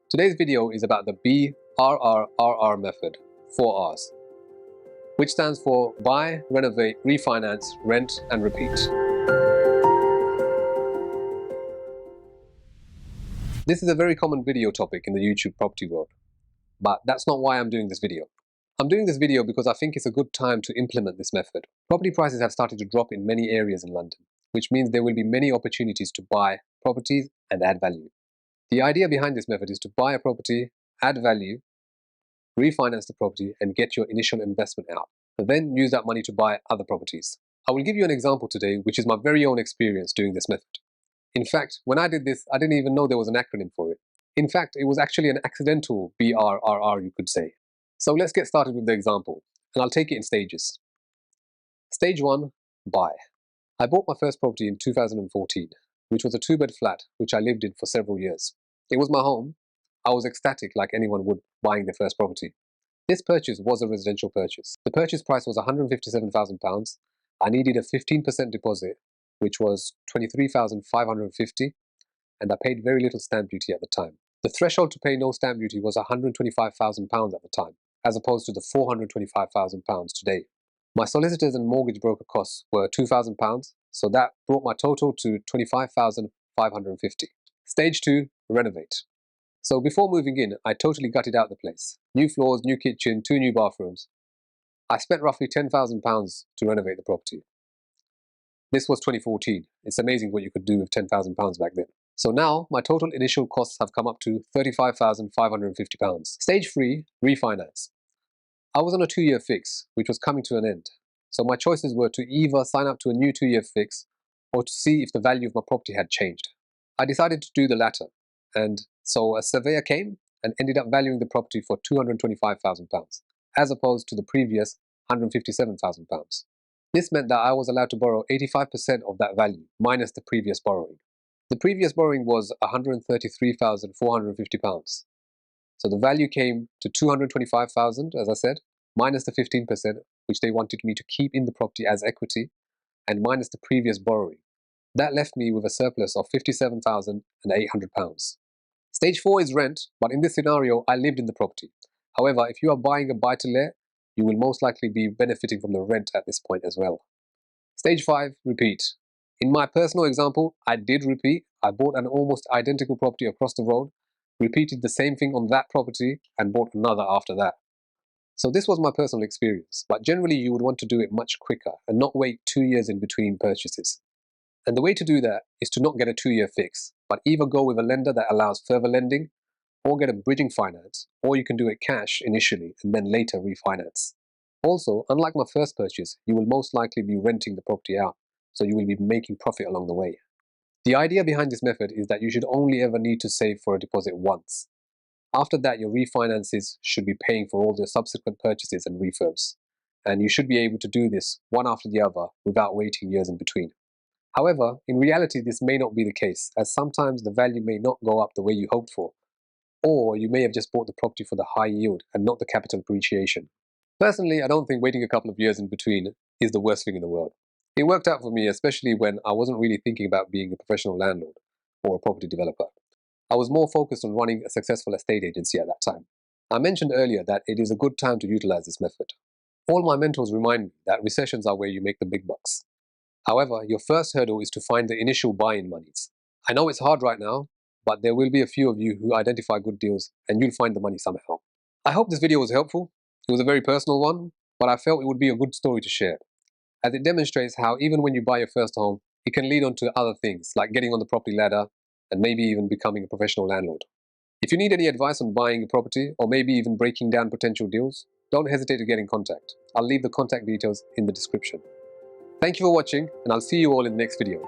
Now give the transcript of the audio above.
Today's video is about the BRRRR method, 4 R's, which stands for buy, renovate, refinance, rent and repeat. This is a very common video topic in the YouTube property world, but that's not why I'm doing this video. I'm doing this video because I think it's a good time to implement this method. Property prices have started to drop in many areas in London, which means there will be many opportunities to buy properties and add value. The idea behind this method is to buy a property, add value, refinance the property and get your initial investment out, and then use that money to buy other properties. I will give you an example today, which is my very own experience doing this method. In fact, when I did this, I didn't even know there was an acronym for it. In fact, it was actually an accidental BRRR, you could say. So let's get started with the example, and I'll take it in stages. Stage 1, buy. I bought my first property in 2014, which was a 2-bed flat, which I lived in for several years. It was my home. I was ecstatic like anyone would buying their first property. This purchase was a residential purchase. The purchase price was £157,000. I needed a 15% deposit, which was £23,550, and I paid very little stamp duty at the time. The threshold to pay no stamp duty was £125,000 at the time, as opposed to the £425,000 today. My solicitors and mortgage broker costs were £2,000, so that brought my total to £25,550. Stage 2, renovate. So before moving in, I totally gutted out the place. New floors, new kitchen, 2 new bathrooms. I spent roughly £10,000 to renovate the property. This was 2014. It's amazing what you could do with £10,000 back then. So now my total initial costs have come up to £35,550. Stage 3, refinance. I was on a 2-year fix, which was coming to an end. So my choices were to either sign up to a new 2-year fix or to see if the value of my property had changed. I decided to do the latter, and so a surveyor came and ended up valuing the property for £225,000, as opposed to the previous £157,000. This meant that I was allowed to borrow 85% of that value, minus the previous borrowing. The previous borrowing was £133,450. So the value came to £225,000, as I said, minus the 15%, which they wanted me to keep in the property as equity, and minus the previous borrowing. That left me with a surplus of £57,800. Stage 4 is rent, but in this scenario, I lived in the property. However, if you are buying a buy-to-let, you will most likely be benefiting from the rent at this point as well. Stage 5, repeat. In my personal example, I did repeat. I bought an almost identical property across the road, repeated the same thing on that property, and bought another after that. So this was my personal experience, but generally you would want to do it much quicker and not wait 2 years in between purchases. And the way to do that is to not get a 2-year fix, but either go with a lender that allows further lending, or get a bridging finance, or you can do it cash initially and then later refinance. Also, unlike my first purchase, you will most likely be renting the property out, so you will be making profit along the way. The idea behind this method is that you should only ever need to save for a deposit once. After that, your refinances should be paying for all the subsequent purchases and refurbs, and you should be able to do this one after the other without waiting years in between. However, in reality, this may not be the case, as sometimes the value may not go up the way you hoped for, or you may have just bought the property for the high yield and not the capital appreciation. Personally, I don't think waiting a couple of years in between is the worst thing in the world. It worked out for me, especially when I wasn't really thinking about being a professional landlord or a property developer. I was more focused on running a successful estate agency at that time. I mentioned earlier that it is a good time to utilize this method. All my mentors remind me that recessions are where you make the big bucks. However, your first hurdle is to find the initial buy-in monies. I know it's hard right now, but there will be a few of you who identify good deals and you'll find the money somehow. I hope this video was helpful. It was a very personal one, but I felt it would be a good story to share, as it demonstrates how even when you buy your first home, it can lead on to other things like getting on the property ladder and maybe even becoming a professional landlord. If you need any advice on buying a property or maybe even breaking down potential deals, don't hesitate to get in contact. I'll leave the contact details in the description. Thank you for watching, and I'll see you all in the next video.